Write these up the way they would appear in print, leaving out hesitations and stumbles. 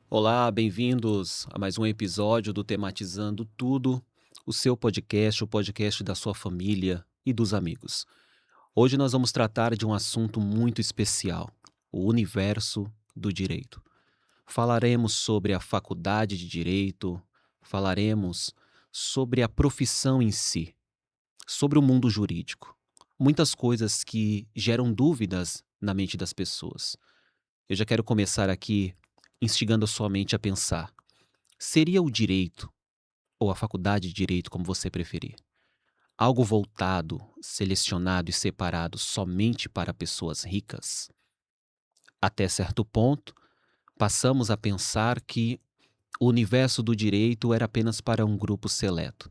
Olá, bem-vindos a mais um episódio do Tematizando Tudo, o seu podcast, o podcast da sua família e dos amigos. Hoje nós vamos tratar de um assunto muito especial, o universo do direito. Falaremos sobre a faculdade de direito, falaremos sobre a profissão em si, sobre o mundo jurídico. Muitas coisas que geram dúvidas na mente das pessoas. Eu já quero começar aqui instigando a sua mente a pensar. Seria o direito, ou a faculdade de direito, como você preferir, algo voltado, selecionado e separado somente para pessoas ricas? Até certo ponto, passamos a pensar que o universo do direito era apenas para um grupo seleto.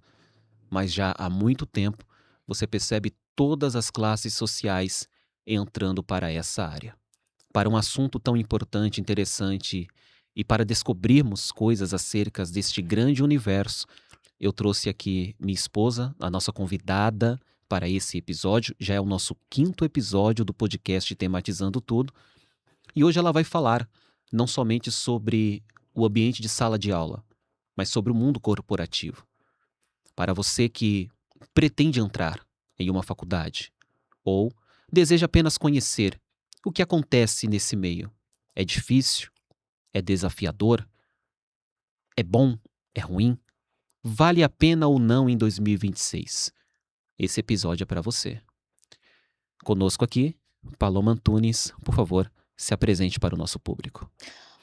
Mas já há muito tempo, você percebe todas as classes sociais entrando para essa área. Para um assunto tão importante, interessante e para descobrirmos coisas acerca deste grande universo, eu trouxe aqui minha esposa, a nossa convidada para esse episódio. Já é o nosso quinto episódio do podcast Tematizando Tudo. E hoje ela vai falar não somente sobre o ambiente de sala de aula, mas sobre o mundo corporativo. Para você que pretende entrar em uma faculdade ou deseja apenas conhecer o que acontece nesse meio. É difícil? É desafiador? É bom? É ruim? Vale a pena ou não em 2026? Esse episódio é para você. Conosco aqui, Paloma Antunes, por favor, se apresente para o nosso público.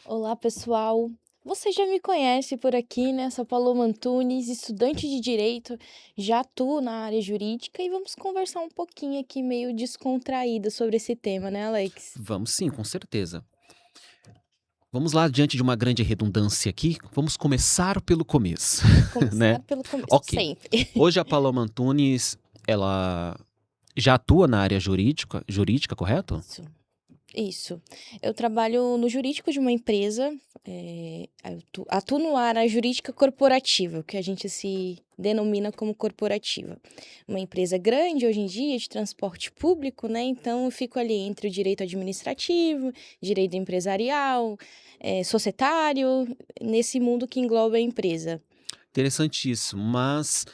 Olá, pessoal. Você já me conhece por aqui, né? Sou Paloma Antunes, estudante de Direito, já atuo na área jurídica e vamos conversar um pouquinho aqui, meio descontraída sobre esse tema, né, Alex? Vamos sim, com certeza. Vamos lá, diante de uma grande redundância aqui, vamos começar pelo começo, né? Começar pelo começo, Ok. sempre. Hoje a Paloma Antunes, ela já atua na área jurídica, correto? Isso, isso. Eu trabalho no jurídico de uma empresa, eu atuo no área jurídica corporativa, o que a gente se denomina como corporativa. Uma empresa grande hoje em dia, de transporte público, né? Então eu fico ali entre o direito administrativo, direito empresarial, societário, nesse mundo que engloba a empresa. Interessantíssimo. Mas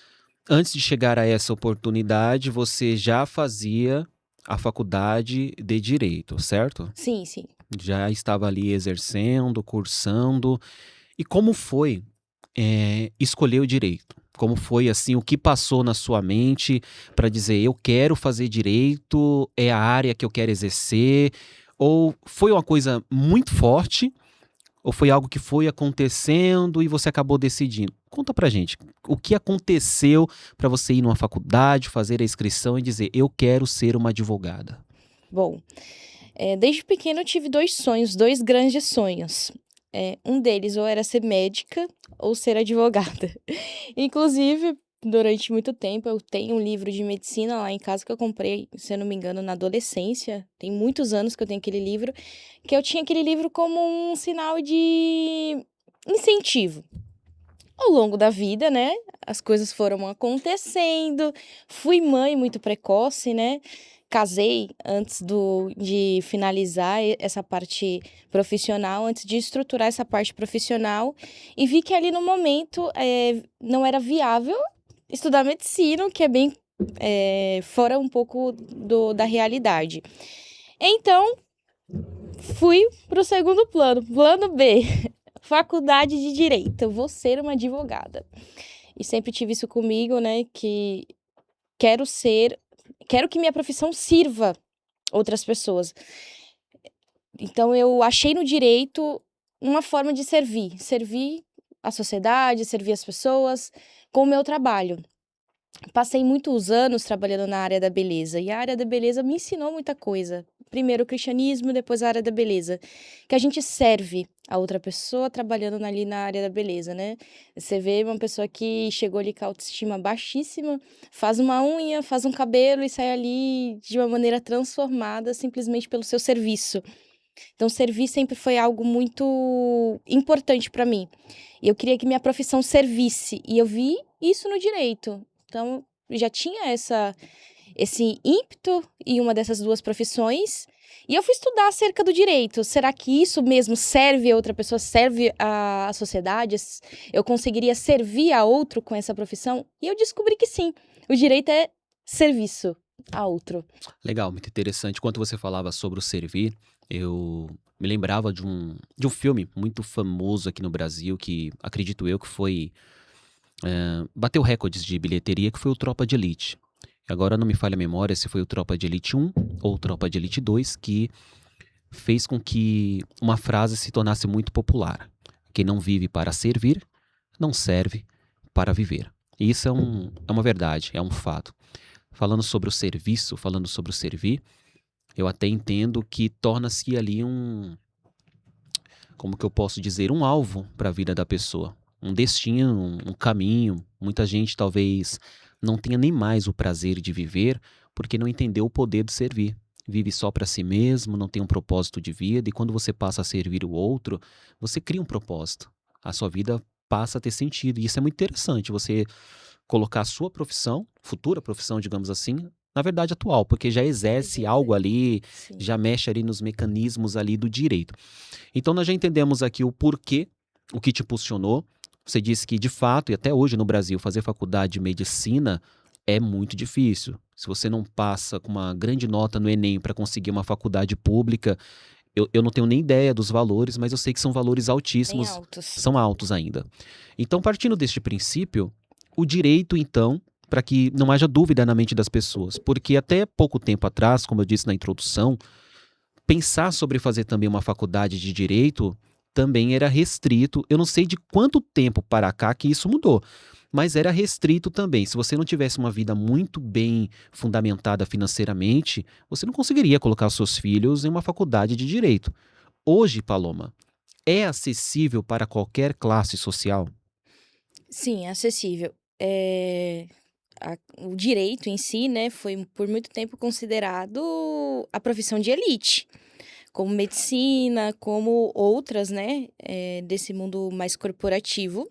antes de chegar a essa oportunidade, você já fazia a faculdade de direito, certo? Sim, sim. Já estava ali exercendo, cursando. E como foi, escolher o direito? Como foi, assim, o que passou na sua mente para dizer: "Eu quero fazer direito, é a área que eu quero exercer"? Ou foi uma coisa muito forte, ou foi algo que foi acontecendo e você acabou decidindo? Conta pra gente, o que aconteceu para você ir numa faculdade, fazer a inscrição e dizer: "Eu quero ser uma advogada"? Bom, desde pequena eu tive 2 sonhos, 2 grandes sonhos. Um deles ou era ser médica ou ser advogada. Inclusive, durante muito tempo eu tenho um livro de medicina lá em casa que eu comprei, se eu não me engano, na adolescência, tem muitos anos que eu tenho aquele livro, que eu tinha aquele livro como um sinal de incentivo. Ao longo da vida, né, as coisas foram acontecendo, fui mãe muito precoce, né, casei antes de finalizar essa parte profissional, antes de estruturar essa parte profissional, e vi que ali no momento, não era viável estudar medicina, o que é bem, fora um pouco da realidade. Então, fui para o segundo plano, plano B, faculdade de direito, eu vou ser uma advogada. E sempre tive isso comigo, né, que quero ser quero que minha profissão sirva outras pessoas. Então eu achei no direito uma forma de servir a sociedade, servir as pessoas com o meu trabalho. Passei muitos anos trabalhando na área da beleza, e a área da beleza me ensinou muita coisa. Primeiro o cristianismo, depois a área da beleza, que a gente serve a outra pessoa trabalhando ali na área da beleza, né. Você vê uma pessoa que chegou ali com a autoestima baixíssima, faz uma unha, faz um cabelo e sai ali de uma maneira transformada simplesmente pelo seu serviço. Então servir sempre foi algo muito importante para mim. E eu queria que minha profissão servisse, e eu vi isso no direito. Então, já tinha esse ímpeto em uma dessas duas profissões. E eu fui estudar acerca do direito. Será que isso mesmo serve a outra pessoa, serve à sociedade? Eu conseguiria servir a outro com essa profissão? E eu descobri que sim, o direito é serviço a outro. Legal, muito interessante. Quando você falava sobre o servir, eu me lembrava de um filme muito famoso aqui no Brasil, que acredito eu que foi bateu recordes de bilheteria, que foi o Tropa de Elite. Agora não me falha a memória se foi o Tropa de Elite 1 ou o Tropa de Elite 2 que fez com que uma frase se tornasse muito popular. Quem não vive para servir, não serve para viver. E isso é uma verdade, é um fato. Falando sobre o serviço, falando sobre o servir, eu até entendo que torna-se ali como que eu posso dizer, um alvo para a vida da pessoa. Um destino, um caminho. Muita gente talvez não tenha nem mais o prazer de viver porque não entendeu o poder de servir. Vive só para si mesmo, não tem um propósito de vida, e quando você passa a servir o outro, você cria um propósito. A sua vida passa a ter sentido. E isso é muito interessante, você colocar a sua profissão, futura profissão, digamos assim, na verdade atual, porque já exerce algo ali, Sim. já mexe ali nos mecanismos ali do direito. Então nós já entendemos aqui o porquê, o que te impulsionou. Você disse que, de fato, e até hoje no Brasil, fazer faculdade de medicina é muito difícil. Se você não passa com uma grande nota no Enem para conseguir uma faculdade pública, eu não tenho nem ideia dos valores, mas eu sei que são valores Bem altíssimos, altos. são altos ainda. Então, partindo deste princípio, o direito, então, para que não haja dúvida na mente das pessoas, porque até pouco tempo atrás, como eu disse na introdução, pensar sobre fazer também uma faculdade de direito também era restrito. Eu não sei de quanto tempo para cá que isso mudou, mas era restrito também. Se você não tivesse uma vida muito bem fundamentada financeiramente, você não conseguiria colocar os seus filhos em uma faculdade de direito. Hoje, Paloma, é acessível para qualquer classe social? Sim, é acessível. O direito em si, né, foi por muito tempo considerado a profissão de elite, como medicina, como outras, né, desse mundo mais corporativo.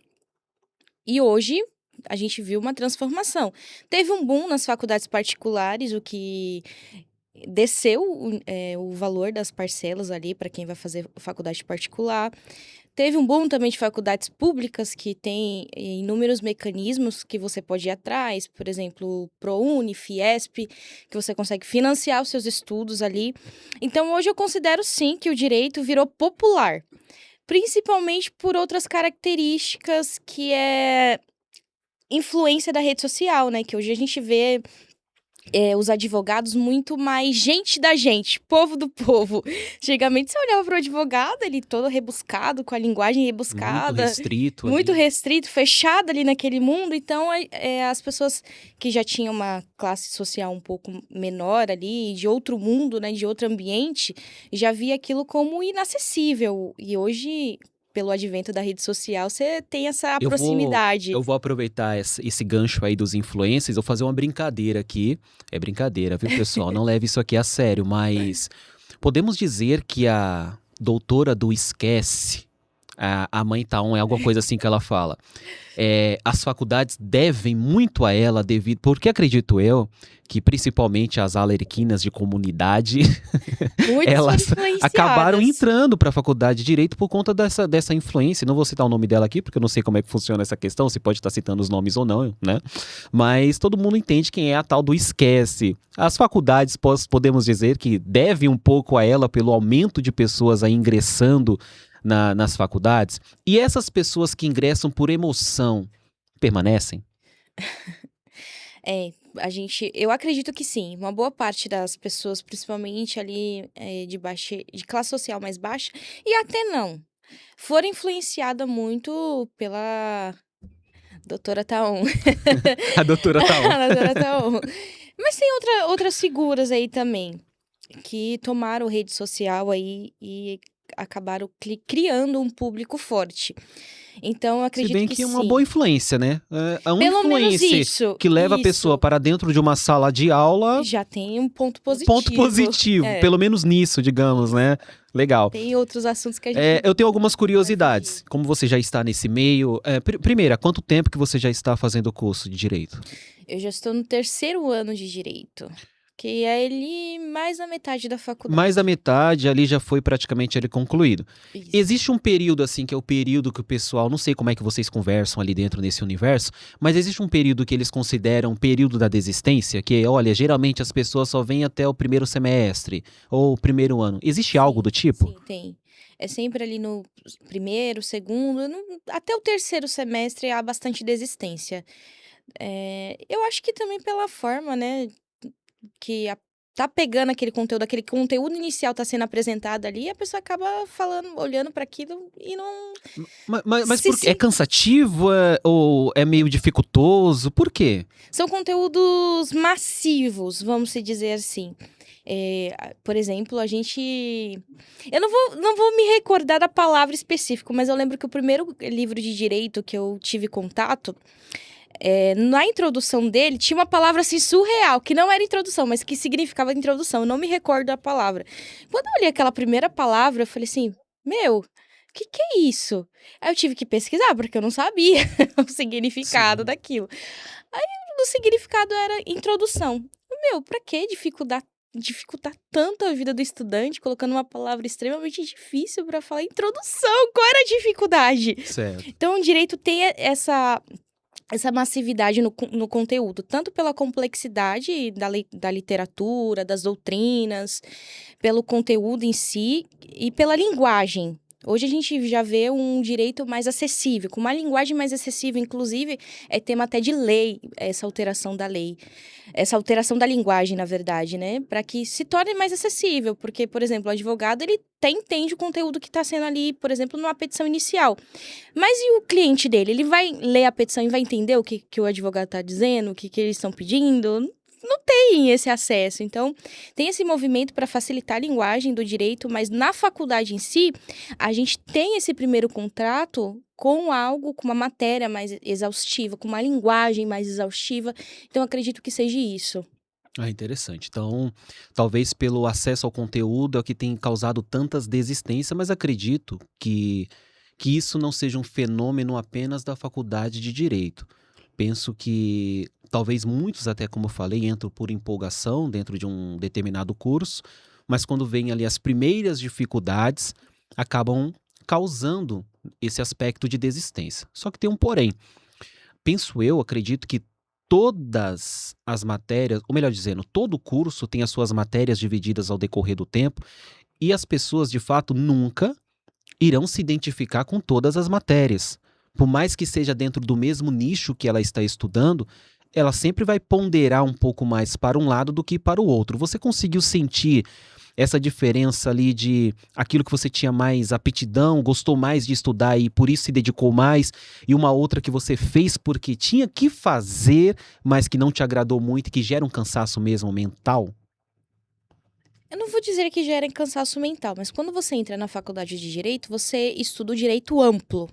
E hoje a gente viu uma transformação. Teve um boom nas faculdades particulares, o que desceu o valor das parcelas ali para quem vai fazer faculdade particular. Teve um boom também de faculdades públicas que tem inúmeros mecanismos que você pode ir atrás, por exemplo, ProUni, Fiesp, que você consegue financiar os seus estudos ali. Então, hoje eu considero sim que o direito virou popular, principalmente por outras características que é influência da rede social, né? Que hoje a gente vê os advogados muito mais gente da gente, povo do povo. Antigamente você olhava para o advogado, ele todo rebuscado, com a linguagem Muito rebuscada, restrito muito ali. restrito, fechado ali naquele mundo. Então, as pessoas que já tinham uma classe social um pouco menor ali, de outro mundo, né, de outro ambiente, já via aquilo como inacessível. E hoje, pelo advento da rede social, você tem essa Eu vou, proximidade. eu vou aproveitar esse gancho aí dos influencers, vou fazer uma brincadeira aqui. É brincadeira, viu, pessoal? Não leve isso aqui a sério, mas podemos dizer que a doutora do Esquece, a mãe Taon, é alguma coisa assim que ela fala. As faculdades devem muito a ela, porque acredito eu que principalmente as alerquinas de comunidade Muitas elas foram acabaram influenciadas. entrando para a faculdade de Direito por conta dessa influência. Não vou citar o nome dela aqui, porque eu não sei como é que funciona essa questão, se pode estar citando os nomes ou não, né? Mas todo mundo entende quem é a tal do Esquece. As faculdades, podemos dizer que devem um pouco a ela pelo aumento de pessoas aí ingressando nas faculdades. E essas pessoas que ingressam por emoção, permanecem? Eu acredito que sim. Uma boa parte das pessoas, principalmente ali de classe social mais baixa, e até não, foram influenciadas muito pela doutora Taon. A doutora Taon. A doutora Taon. Mas tem outras figuras aí também, que tomaram rede social aí e acabaram criando um público forte. Então, eu Se acredito bem que que é uma sim. boa influência, né? É uma Pelo menos influência isso. que leva a pessoa para dentro de uma sala de aula, Já tem um ponto ponto positivo. positivo, É. pelo menos nisso, digamos, né? Legal. Tem outros assuntos que a gente Eu tenho algumas vai curiosidades. fugir. Como você já está nesse meio, primeiro, há quanto tempo que você já está fazendo o curso de Direito? Eu já estou no 3º ano de Direito, que é ali mais da metade da Mais da faculdade. metade ali já foi praticamente ali concluído. Isso. Existe um período assim que é o período que o pessoal, não sei como é que vocês conversam ali dentro desse universo, mas existe um período que eles consideram período da desistência, que olha, geralmente as pessoas só vêm até o primeiro semestre ou o primeiro ano. Existe algo do Sim, tipo? sim, tem. É sempre ali no primeiro, segundo, até o 3º semestre há bastante desistência. Eu acho que também pela forma, né, que tá pegando aquele conteúdo inicial tá sendo apresentado ali, a pessoa acaba falando, olhando para aquilo e não Mas se por quê? É se cansativo ou é meio dificultoso? Por quê? são conteúdos massivos, vamos se dizer assim. Por exemplo, a gente eu não vou me recordar da palavra específica, mas eu lembro que o primeiro livro de direito que eu tive contato, na introdução dele tinha uma palavra, assim, surreal, que não era introdução, mas que significava introdução, eu não me recordo da palavra. Quando eu li aquela primeira palavra, eu falei assim: "Meu, que é isso?". Aí eu tive que pesquisar, porque eu não sabia o significado Sim. daquilo. Aí o significado era introdução. Meu, pra que dificultar tanto a vida do estudante, colocando uma palavra extremamente difícil pra falar introdução? Qual era a dificuldade? Certo. Então o direito tem essa massividade no conteúdo, tanto pela complexidade da literatura, das doutrinas, pelo conteúdo em si e pela linguagem. Hoje a gente já vê um direito mais acessível, com uma linguagem mais acessível, inclusive é tema até de lei, essa alteração da lei, essa alteração da linguagem, na verdade, né? Para que se torne mais acessível, porque, por exemplo, o advogado ele até entende o conteúdo que está sendo ali, por exemplo, numa petição inicial. Mas e o cliente dele? Ele vai ler a petição e vai entender o que o advogado está dizendo, o que eles estão pedindo? Não tem esse acesso. Então, tem esse movimento para facilitar a linguagem do direito, mas na faculdade em si, a gente tem esse primeiro contrato com algo, com uma matéria mais exaustiva, com uma linguagem mais exaustiva. Então, acredito que seja isso. Ah, interessante. Então, talvez pelo acesso ao conteúdo é o que tem causado tantas desistências, mas acredito que isso não seja um fenômeno apenas da faculdade de Direito. Penso que talvez muitos, até como eu falei, entram por empolgação dentro de um determinado curso, mas quando vem ali as primeiras dificuldades, acabam causando esse aspecto de desistência. Só que tem um porém. Penso eu, acredito que todas as matérias, ou melhor dizendo, todo curso tem as suas matérias divididas ao decorrer do tempo, e as pessoas, de fato, nunca irão se identificar com todas as matérias. Por mais que seja dentro do mesmo nicho que ela está estudando, ela sempre vai ponderar um pouco mais para um lado do que para o outro. Você conseguiu sentir essa diferença ali de aquilo que você tinha mais aptidão, gostou mais de estudar e por isso se dedicou mais, e uma outra que você fez porque tinha que fazer, mas que não te agradou muito e que gera um cansaço mesmo mental? Eu não vou dizer que gera cansaço mental, mas quando você entra na faculdade de direito, você estuda o direito amplo.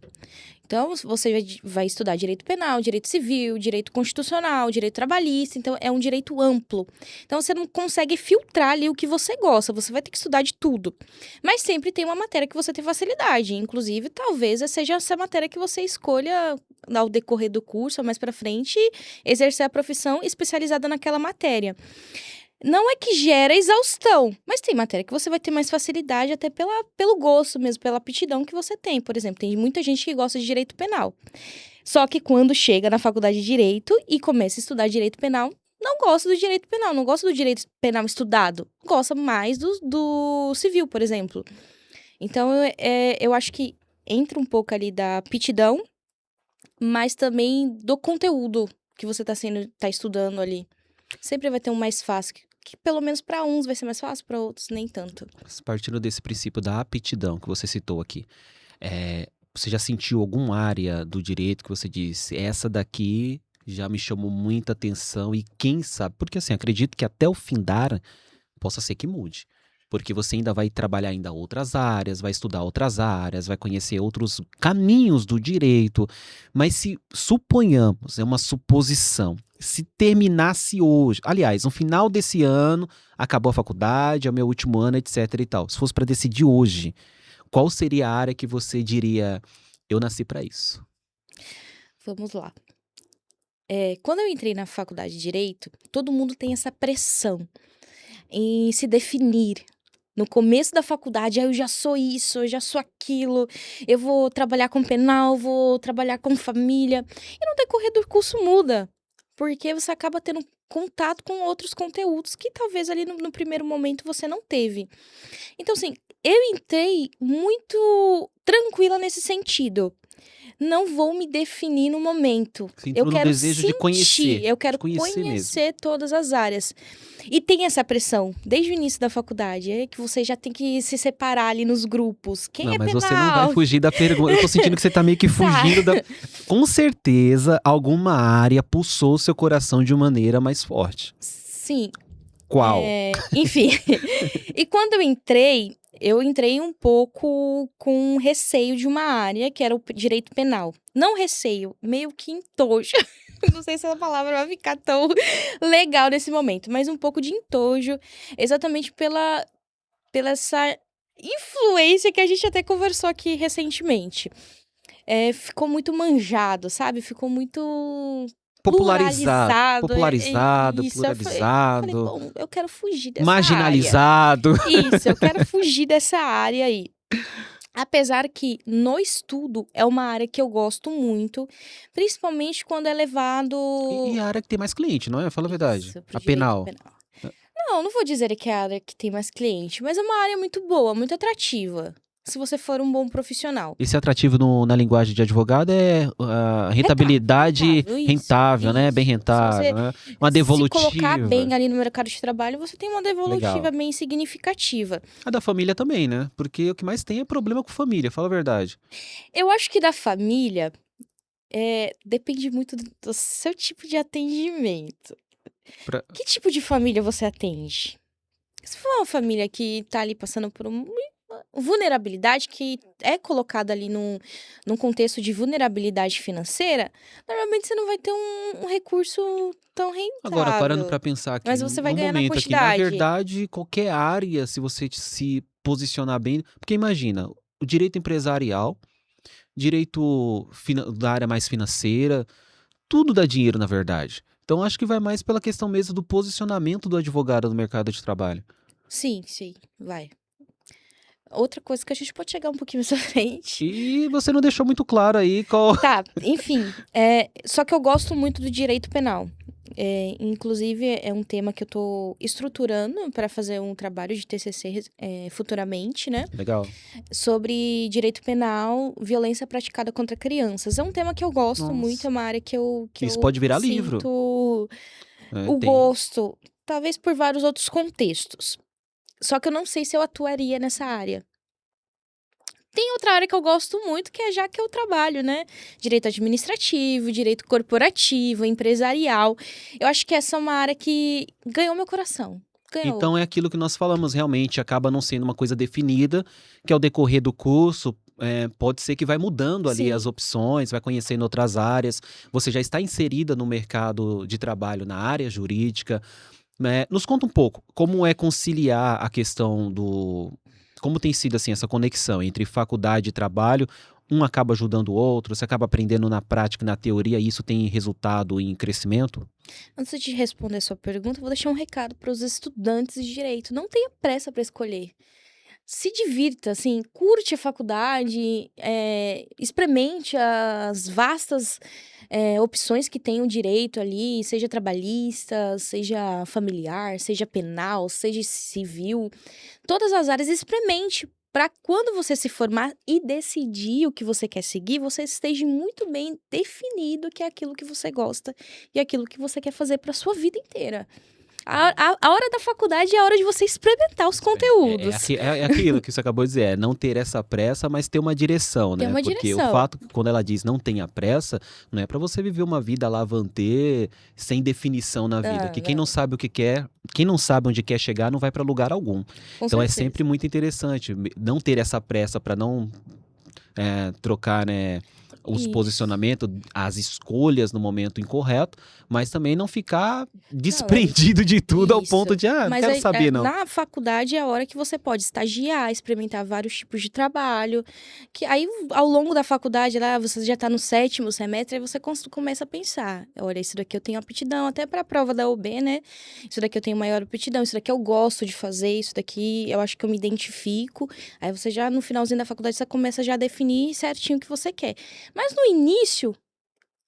Então, você vai estudar direito penal, direito civil, direito constitucional, direito trabalhista. Então, é um direito amplo. Então, você não consegue filtrar ali o que você gosta. Você vai ter que estudar de tudo. Mas sempre tem uma matéria que você tem facilidade. Inclusive, talvez seja essa matéria que você escolha ao decorrer do curso, ou mais pra frente, exercer a profissão especializada naquela matéria. Não é que gera exaustão, mas tem matéria que você vai ter mais facilidade até pelo gosto mesmo, pela aptidão que você tem. Por exemplo, tem muita gente que gosta de direito penal. Só que quando chega na faculdade de direito e começa a estudar direito penal, não gosta do direito penal, não gosta do direito penal estudado. Gosta mais do civil, por exemplo. Então, eu acho que entra um pouco ali da aptidão, mas também do conteúdo que você tá estudando ali. Sempre vai ter um mais fácil, que pelo menos para uns vai ser mais fácil, para outros nem tanto. Partindo desse princípio da aptidão que você citou aqui, você já sentiu alguma área do direito que você disse, essa daqui já me chamou muita atenção e quem sabe, porque assim, acredito que até o findar possa ser que mude. Porque você ainda vai trabalhar ainda outras áreas, vai estudar outras áreas, vai conhecer outros caminhos do direito. Mas se suponhamos, é uma suposição, se terminasse hoje, aliás, no final desse ano, acabou a faculdade, é o meu último ano, etc e tal. Se fosse para decidir hoje, qual seria a área que você diria, eu nasci para isso? Vamos lá. Quando eu entrei na faculdade de Direito, todo mundo tem essa pressão em se definir. No começo da faculdade, eu já sou isso, eu já sou aquilo, eu vou trabalhar com penal, vou trabalhar com família. E no decorrer do curso muda, porque você acaba tendo contato com outros conteúdos que talvez ali no primeiro momento você não teve. Então, assim, eu entrei muito tranquila nesse sentido. Não vou me definir no momento. Você Eu entrou no quero desejo de conhecer, sentir, eu de quero conhecer mesmo. conhecer todas as áreas. E tem essa pressão, desde o início da faculdade, que você já tem que se separar ali nos grupos. Quem Não, é mas você não vai penal? fugir da pergunta. Eu tô sentindo que você tá meio que fugindo da. Com certeza, alguma área pulsou seu coração de maneira mais forte. Sim, Qual? enfim. E quando eu entrei um pouco com receio de uma área, que era o direito penal. Não receio, meio que entojo. Não sei se essa palavra vai ficar tão legal nesse momento, mas um pouco de entojo, exatamente pela essa influência que a gente até conversou aqui recentemente. Ficou muito manjado, sabe? Ficou muito Popularizado, pluralizado. Isso, eu falei, pluralizado, bom, eu quero fugir dessa área. marginalizado. Isso, eu quero fugir dessa área aí. Apesar que no estudo é uma área que eu gosto muito, principalmente quando é levado. E a área que tem mais cliente, não é? Fala a verdade. Isso, pro A direito penal. penal. Não vou dizer que é a área que tem mais cliente, mas é uma área muito boa, muito atrativa. Se você for um bom profissional. Esse atrativo na linguagem de advogado é a rentabilidade rentável, né? Bem Isso. rentável, né? Uma Se colocar devolutiva. bem ali no mercado de trabalho, você tem uma devolutiva Legal. bem significativa. A da família também, né? Porque o que mais tem é problema com família, fala a verdade. Eu acho que da família, depende muito do seu tipo de atendimento. Pra- Que tipo de família você atende? Se for uma família que tá ali passando por uma vulnerabilidade, que é colocada ali num contexto de vulnerabilidade financeira, normalmente você não vai ter um recurso tão Agora, parando rentável. pra pensar aqui, Mas você vai no ganhar na momento aqui, na quantidade. verdade, qualquer área, se você se posicionar bem. Porque imagina, o direito empresarial, direito da área mais financeira, tudo dá dinheiro, na verdade. Então, acho que vai mais pela questão mesmo do posicionamento do advogado no mercado de trabalho. Sim, vai. Outra coisa que a gente pode chegar um pouquinho mais à frente. E você não deixou muito claro aí qual. Tá, enfim. Só que eu gosto muito do direito penal. Inclusive, é um tema que eu tô estruturando para fazer um trabalho de TCC futuramente, né? Legal. Sobre direito penal, violência praticada contra crianças. É um tema que eu gosto Nossa. muito, é uma área que Isso eu pode virar livro. sinto o Tem. gosto, talvez por vários outros contextos. Só que eu não sei se eu atuaria nessa área. Tem outra área que eu gosto muito, que é já que eu trabalho, né? Direito administrativo, direito corporativo, empresarial. Eu acho que essa é uma área que ganhou meu coração. Ganhou. Então é aquilo que nós falamos, realmente acaba não sendo uma coisa definida, que ao decorrer do curso pode ser que vai mudando ali Sim. as opções, vai conhecendo outras áreas, você já está inserida no mercado de trabalho na área jurídica. Nos conta um pouco, como é conciliar a questão como tem sido assim essa conexão entre faculdade e trabalho, um acaba ajudando o outro, você acaba aprendendo na prática e na teoria, e isso tem resultado em crescimento? Antes de responder a sua pergunta, eu vou deixar um recado para os estudantes de direito. Não tenha pressa para escolher. Se divirta, assim, curte a faculdade, experimente as vastas opções que tem o direito ali, seja trabalhista, seja familiar, seja penal, seja civil. Todas as áreas, experimente. Para quando você se formar e decidir o que você quer seguir, você esteja muito bem definido que é aquilo que você gosta e aquilo que você quer fazer para sua vida inteira. A hora da faculdade é a hora de você experimentar os conteúdos. É aquilo que você acabou de dizer, é não ter essa pressa, mas ter uma direção, né? Ter uma Porque direção. o fato, quando ela diz não tenha pressa, não é para você viver uma vida lavantê, sem definição na vida. Que quem não sabe o que quer, quem não sabe onde quer chegar, não vai para lugar algum. Com Então é certeza. sempre muito interessante não ter essa pressa para não trocar, né, os Isso. posicionamentos, as escolhas no momento incorreto, mas também não ficar Não, é desprendido de tudo ao ponto isso. de, não Mas quero saber não. na faculdade é a hora que você pode estagiar, experimentar vários tipos de trabalho, que aí ao longo da faculdade, lá você já está no 7º semestre, aí você começa a pensar, olha, isso daqui eu tenho aptidão, até para a prova da UB, né? Isso daqui eu tenho maior aptidão, isso daqui eu gosto de fazer, isso daqui eu acho que eu me identifico. Aí você já, no finalzinho da faculdade, você começa já a definir certinho o que você quer. Mas no início,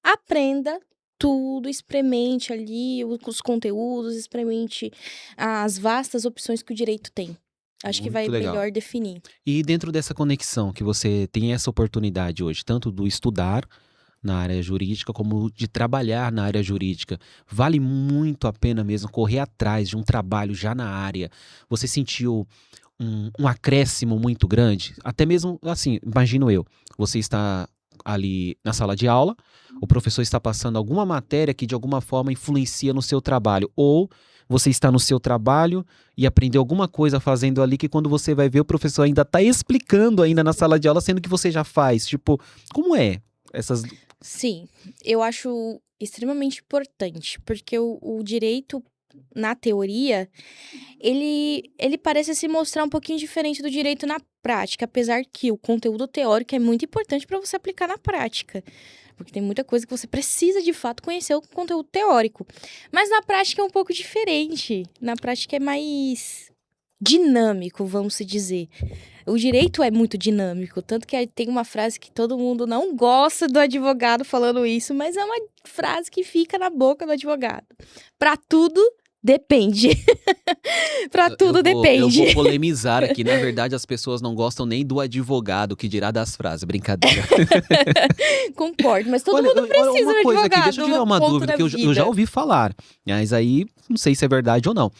aprenda tudo, experimente ali os conteúdos, experimente as vastas opções que o direito tem. Acho que vai Muito legal. melhor definir. E dentro dessa conexão que você tem essa oportunidade hoje, tanto do estudar na área jurídica como de trabalhar na área jurídica, vale muito a pena mesmo correr atrás de um trabalho já na área? Você sentiu um acréscimo muito grande? Até mesmo, assim, imagino eu, você está ali na sala de aula, o professor está passando alguma matéria que de alguma forma influencia no seu trabalho, ou você está no seu trabalho e aprendeu alguma coisa fazendo ali que quando você vai ver o professor ainda está explicando ainda na sala de aula, sendo que você já faz. Tipo, como é essas... Sim, eu acho extremamente importante, porque o direito, na teoria, ele parece se mostrar um pouquinho diferente do direito na prática, apesar que o conteúdo teórico é muito importante para você aplicar na prática. Porque tem muita coisa que você precisa, de fato, conhecer o conteúdo teórico. Mas na prática é um pouco diferente. Na prática é mais dinâmico, vamos se dizer. O direito é muito dinâmico, tanto que tem uma frase que todo mundo não gosta do advogado falando isso, mas é uma frase que fica na boca do advogado. Para tudo, depende. Para tudo, Eu depende. vou polemizar aqui. Na verdade, as pessoas não gostam nem do advogado, que dirá das frases. Brincadeira. Concordo, mas todo Olha, mundo olha precisa uma do coisa aqui, advogado, deixa eu tirar um uma ponto dúvida da que eu já vida. ouvi falar, mas aí não sei se é verdade ou não.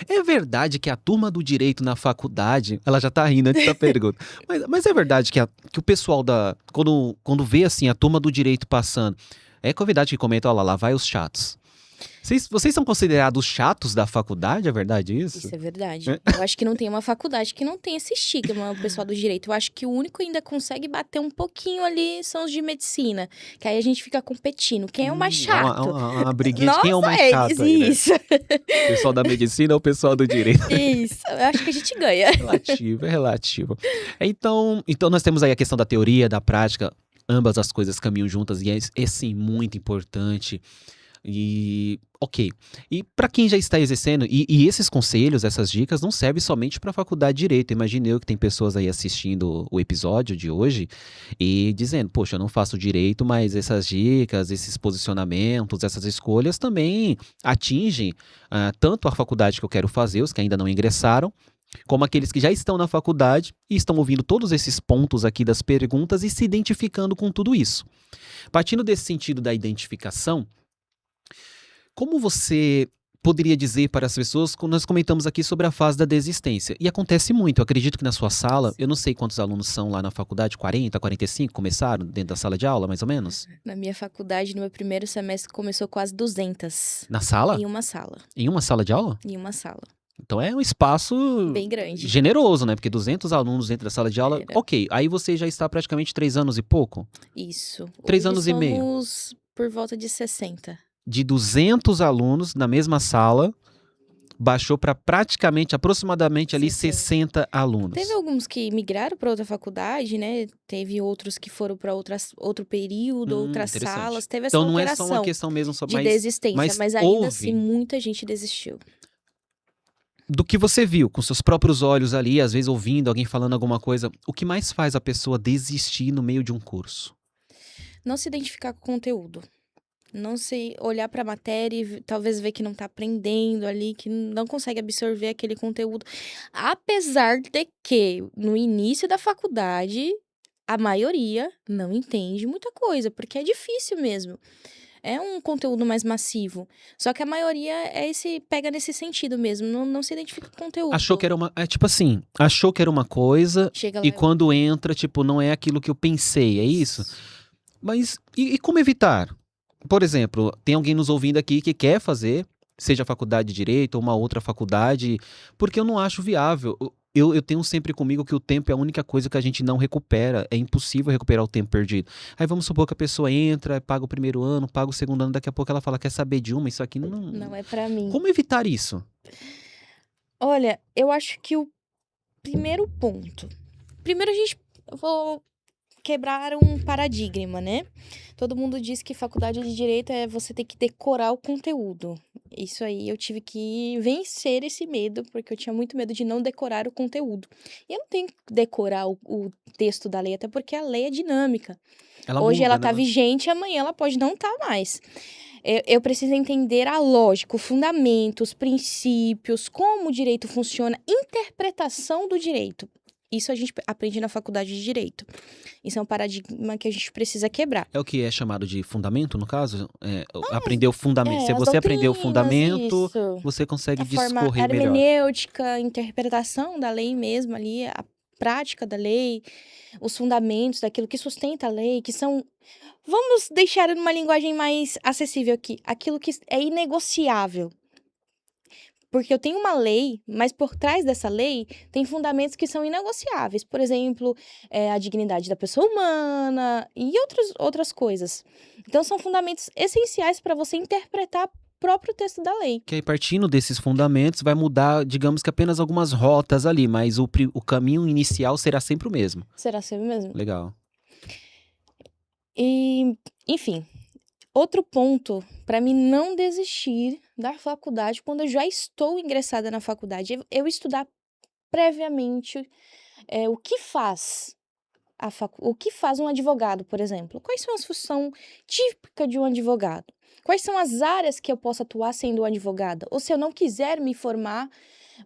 É verdade que a turma do direito na faculdade, ela já tá rindo antes da pergunta, mas é verdade que o pessoal quando vê assim a turma do direito passando, é convidado que comenta, olha lá vai os chatos. Vocês são considerados chatos da faculdade, é verdade isso? Isso é verdade. Eu acho que não tem uma faculdade que não tem esse estigma, o pessoal do direito. Eu acho que o único que ainda consegue bater um pouquinho ali são os de medicina. Que aí a gente fica competindo. Quem é o mais chato? Uma briguinha de quem é o Nossa, mais eles, chato aí, né? isso. O pessoal da medicina ou o pessoal do direito? Isso. Eu acho que a gente ganha. Relativo, é relativo. Então nós temos aí a questão da teoria, da prática, ambas as coisas caminham juntas e é sim muito importante. E ok. E para quem já está exercendo, e esses conselhos, essas dicas não servem somente para a faculdade de Direito. Imagine eu que tem pessoas aí assistindo o episódio de hoje e dizendo, poxa, eu não faço direito, mas essas dicas, esses posicionamentos, essas escolhas também atingem tanto a faculdade que eu quero fazer, os que ainda não ingressaram, como aqueles que já estão na faculdade e estão ouvindo todos esses pontos aqui das perguntas e se identificando com tudo isso. Partindo desse sentido da identificação, como você poderia dizer para as pessoas, quando nós comentamos aqui sobre a fase da desistência, e acontece muito, eu acredito que na sua sala, eu não sei quantos alunos são lá na faculdade, 40, 45, começaram dentro da sala de aula, mais ou menos? Na minha faculdade, no meu primeiro semestre, começou quase 200. Na sala? Em uma sala. Em uma sala de aula? Em uma sala. Então é um espaço Bem grande. generoso, né? Porque 200 alunos dentro da sala de aula, Era. ok. Aí você já está praticamente 3 anos e pouco? Isso. 3 Hoje anos e meio. somos por volta de 60. De 200 alunos na mesma sala, baixou para praticamente, aproximadamente ali 60 alunos. Teve alguns que migraram para outra faculdade, né? Teve outros que foram para outro período, outras Interessante. salas. Teve essa Então não é só alteração uma questão mesmo só de desistência, mas ainda houve assim muita gente desistiu. do que você viu com seus próprios olhos ali, às vezes ouvindo alguém falando alguma coisa, o que mais faz a pessoa desistir no meio de um curso? Não se identificar com o conteúdo. Não se olhar para a matéria e talvez ver que não está aprendendo ali, que não consegue absorver aquele conteúdo. Apesar de que, no início da faculdade, a maioria não entende muita coisa, porque é difícil mesmo. É um conteúdo mais massivo. Só que a maioria pega nesse sentido mesmo, não se identifica com o conteúdo. Achou que era tipo assim, achou que era uma coisa Chega lá e quando entra, tipo, não é aquilo que eu pensei, é isso? Mas e como evitar? Por exemplo, tem alguém nos ouvindo aqui que quer fazer, seja a faculdade de Direito ou uma outra faculdade, porque eu não acho viável. eu tenho sempre comigo que o tempo é a única coisa que a gente não recupera. É impossível recuperar o tempo perdido. Aí vamos supor que a pessoa entra, paga o primeiro ano, paga o segundo ano, daqui a pouco ela fala, quer saber de uma? Isso aqui não. Não é pra mim. Como evitar isso? Olha, eu acho que o primeiro ponto. Primeiro eu vou quebrar um paradigma, né? Todo mundo diz que faculdade de direito é você ter que decorar o conteúdo. Isso aí eu tive que vencer esse medo, porque eu tinha muito medo de não decorar o conteúdo. E eu não tenho que decorar o texto da lei, até porque a lei é dinâmica. Ela Hoje muda, ela né? tá vigente, amanhã ela pode não estar mais. Eu preciso entender a lógica, o fundamento, os princípios, como o direito funciona, interpretação do direito. Isso a gente aprende na faculdade de direito. Isso é um paradigma que a gente precisa quebrar. É o que é chamado de fundamento, no caso? Aprender o fundamento. Se As você aprender o doutrinas, fundamento, isso. você consegue A forma discorrer melhor. hermenêutica, a interpretação da lei mesmo ali, a prática da lei, os fundamentos daquilo que sustenta a lei, que são. Vamos deixar numa linguagem mais acessível aqui. Aquilo que é inegociável. Porque eu tenho uma lei, mas por trás dessa lei tem fundamentos que são inegociáveis. Por exemplo, a dignidade da pessoa humana e outras coisas. Então, são fundamentos essenciais para você interpretar o próprio texto da lei. Que aí, partindo desses fundamentos, vai mudar, digamos que apenas algumas rotas ali, mas o caminho inicial será sempre o mesmo. Será sempre mesmo? Legal. E, enfim, outro ponto para mim não desistir da faculdade quando eu já estou ingressada na faculdade, eu estudar previamente o que faz o que faz um advogado, por exemplo. Quais são as funções típicas de um advogado? Quais são as áreas que eu posso atuar sendo um advogado? Ou se eu não quiser me formar,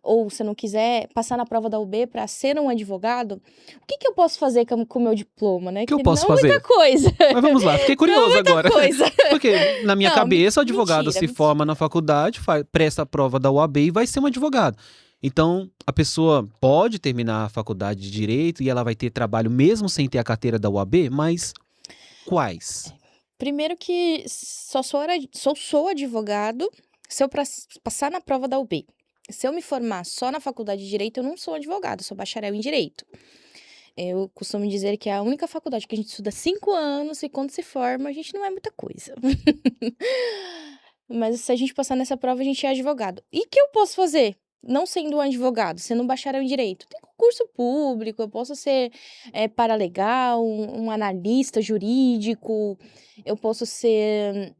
ou se eu não quiser passar na prova da UB para ser um advogado, o que eu posso fazer com o meu diploma, né? O que eu posso fazer? Muita coisa. Mas vamos lá, fiquei curioso muita agora. coisa. Porque na minha Não, cabeça, o advogado mentira, se forma na faculdade, presta a prova da UAB e vai ser um advogado. Então, a pessoa pode terminar a faculdade de Direito e ela vai ter trabalho mesmo sem ter a carteira da UAB, mas quais? Primeiro que sou advogado se eu passar na prova da UB. Se eu me formar só na faculdade de Direito, eu não sou advogado, eu sou bacharel em Direito. Eu costumo dizer que é a única faculdade que a gente estuda 5 anos e quando se forma, a gente não é muita coisa. Mas se a gente passar nessa prova, a gente é advogado. E o que eu posso fazer? Não sendo um advogado, sendo um bacharel em Direito. Tem concurso público, eu posso ser paralegal, um analista jurídico, eu posso ser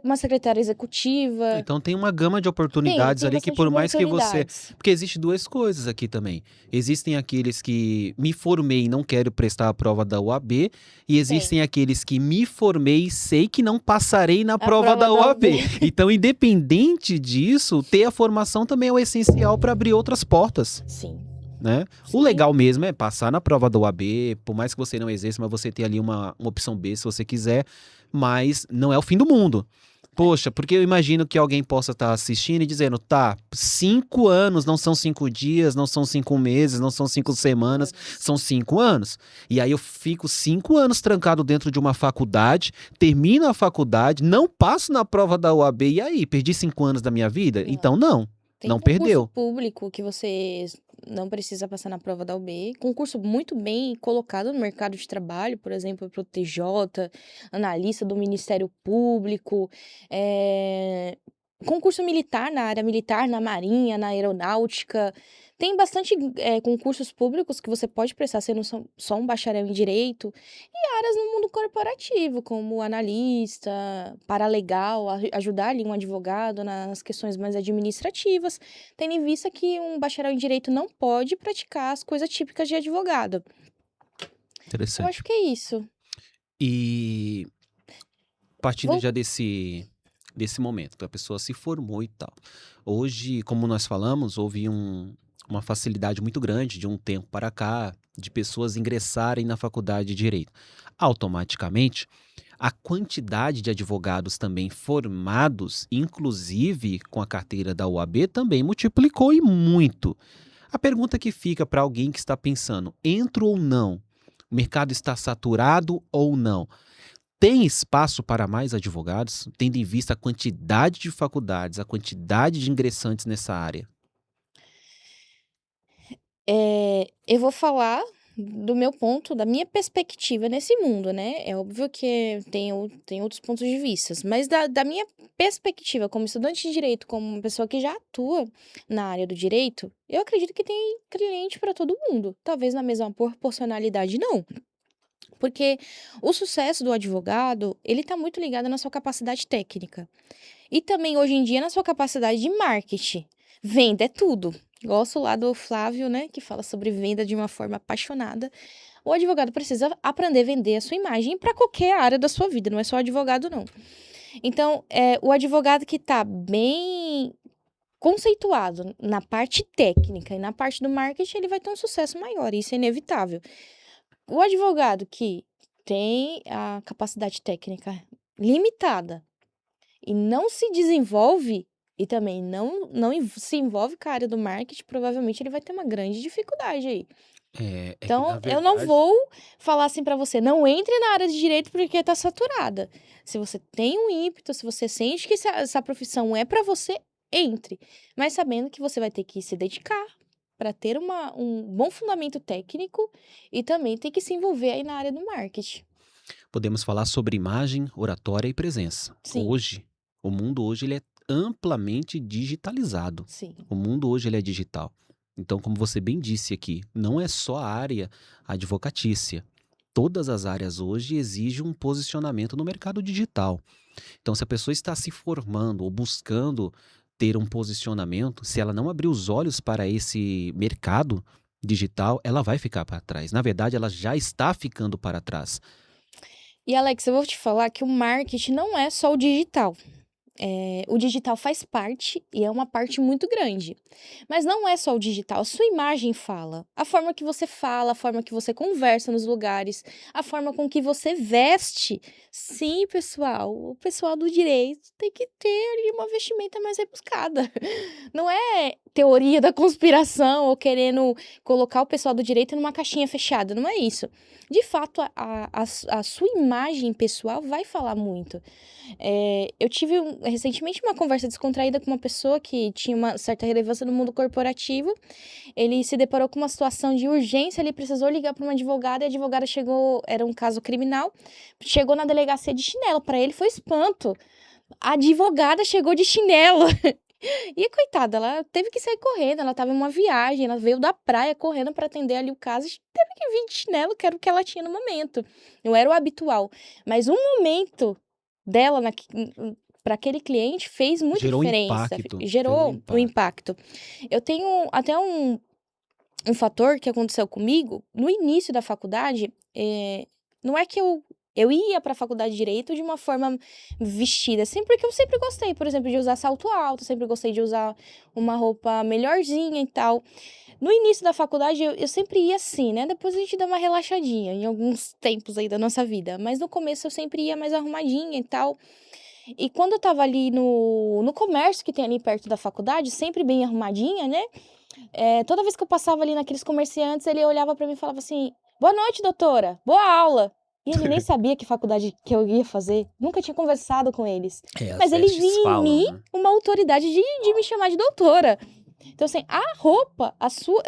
uma secretária executiva. Então tem uma gama de oportunidades Tem ali que bastante por mais que você... oportunidades. Porque existe duas coisas aqui também. Existem aqueles que me formei e não quero prestar a prova da UAB e existem aqueles que me formei e sei que não passarei na prova da UAB. Então, independente disso, ter a formação também é o essencial para abrir outras portas. Sim. Né? O legal mesmo é passar na prova da UAB, por mais que você não exerça, mas você ter ali uma opção B se você quiser, mas não é o fim do mundo. Poxa, porque eu imagino que alguém possa estar assistindo e dizendo, tá, 5 anos, não são 5 dias, não são 5 meses, não são 5 semanas, são 5 anos. E aí eu fico 5 anos trancado dentro de uma faculdade, termino a faculdade, não passo na prova da UAB, e aí, perdi 5 anos da minha vida? Então não. Tem não concurso perdeu. público que você não precisa passar na prova da UB. Concurso muito bem colocado no mercado de trabalho, por exemplo, para o TJ, analista do Ministério Público, concurso militar na área militar, na Marinha, na Aeronáutica. Tem bastante concursos públicos que você pode prestar sendo só um bacharel em Direito. E áreas no mundo corporativo, como analista, paralegal, ajudar ali um advogado nas questões mais administrativas, tendo em vista que um bacharel em Direito não pode praticar as coisas típicas de advogado. Interessante. Eu acho que é isso. E partindo já desse momento, que a pessoa se formou e tal. Hoje, como nós falamos, houve uma facilidade muito grande de um tempo para cá, de pessoas ingressarem na faculdade de Direito. Automaticamente, a quantidade de advogados também formados, inclusive com a carteira da UAB, também multiplicou e muito. A pergunta que fica para alguém que está pensando, entro ou não? O mercado está saturado ou não? Tem espaço para mais advogados, tendo em vista a quantidade de faculdades, a quantidade de ingressantes nessa área? Eu vou falar do meu ponto, da minha perspectiva nesse mundo, né? É óbvio que tem outros pontos de vista, mas da minha perspectiva como estudante de direito, como uma pessoa que já atua na área do direito, eu acredito que tem cliente para todo mundo. Talvez na mesma proporcionalidade, não. Porque o sucesso do advogado, ele tá muito ligado na sua capacidade técnica. E também, hoje em dia, na sua capacidade de marketing. Venda é tudo. Gosto lá do Flávio, né, que fala sobre venda de uma forma apaixonada. O advogado precisa aprender a vender a sua imagem para qualquer área da sua vida, não é só advogado, não. Então, o advogado que está bem conceituado na parte técnica e na parte do marketing, ele vai ter um sucesso maior, isso é inevitável. O advogado que tem a capacidade técnica limitada e não se desenvolve e também não se envolve com a área do marketing, provavelmente ele vai ter uma grande dificuldade aí. É que, na Então, eu não verdade, vou falar assim pra você, não entre na área de direito porque tá saturada. Se você tem um ímpeto, se você sente que essa profissão é pra você, entre. Mas sabendo que você vai ter que se dedicar para ter um bom fundamento técnico e também ter que se envolver aí na área do marketing. podemos falar sobre imagem, oratória e presença. Sim, Hoje, o mundo hoje ele é amplamente digitalizado. sim. O mundo hoje ele é digital. Então, como você bem disse aqui, não é só a área advocatícia. Todas as áreas hoje exigem um posicionamento no mercado digital. Então, se a pessoa está se formando ou buscando ter um posicionamento, se ela não abrir os olhos para esse mercado digital, ela vai ficar para trás. Na verdade, ela já está ficando para trás. E Alex, eu vou te falar que o marketing não é só o digital. O digital faz parte e é uma parte muito grande. Mas não é só o digital, a sua imagem fala. A forma que você fala, a forma que você conversa nos lugares, a forma com que você veste. Sim, pessoal, o pessoal do direito tem que ter ali uma vestimenta mais rebuscada. Não é teoria da conspiração ou querendo colocar o pessoal do direito numa caixinha fechada, não é isso. De fato, a sua imagem pessoal vai falar muito. Eu tive recentemente uma conversa descontraída com uma pessoa que tinha uma certa relevância no mundo corporativo. Ele se deparou com uma situação de urgência, ele precisou ligar para uma advogada e a advogada chegou, era um caso criminal, chegou na delegacia de chinelo. Para ele foi espanto. A advogada chegou de chinelo. E coitada, ela teve que sair correndo, ela estava em uma viagem, ela veio da praia correndo para atender ali o caso, e teve que vir de chinelo, que era o que ela tinha no momento. Não era o habitual, mas um momento dela para aquele cliente fez muita Gerou um diferença, impacto. Gerou um gerou um impacto. impacto. Eu tenho até um fator que aconteceu comigo no início da faculdade, não é que eu ia para a faculdade de direito de uma forma vestida, assim, porque eu sempre gostei, por exemplo, de usar salto alto, sempre gostei de usar uma roupa melhorzinha e tal. No início da faculdade, eu sempre ia assim, né? Depois a gente dá uma relaxadinha em alguns tempos aí da nossa vida. Mas no começo eu sempre ia mais arrumadinha e tal. E quando eu tava ali no comércio que tem ali perto da faculdade, sempre bem arrumadinha, né? Toda vez que eu passava ali naqueles comerciantes, ele olhava pra mim e falava assim: Boa noite, doutora, boa aula. E ele nem sabia que faculdade que eu ia fazer, nunca tinha conversado com eles. As Mas ele vestes via em falam, mim né? uma autoridade de me chamar de doutora. Então, assim, a roupa,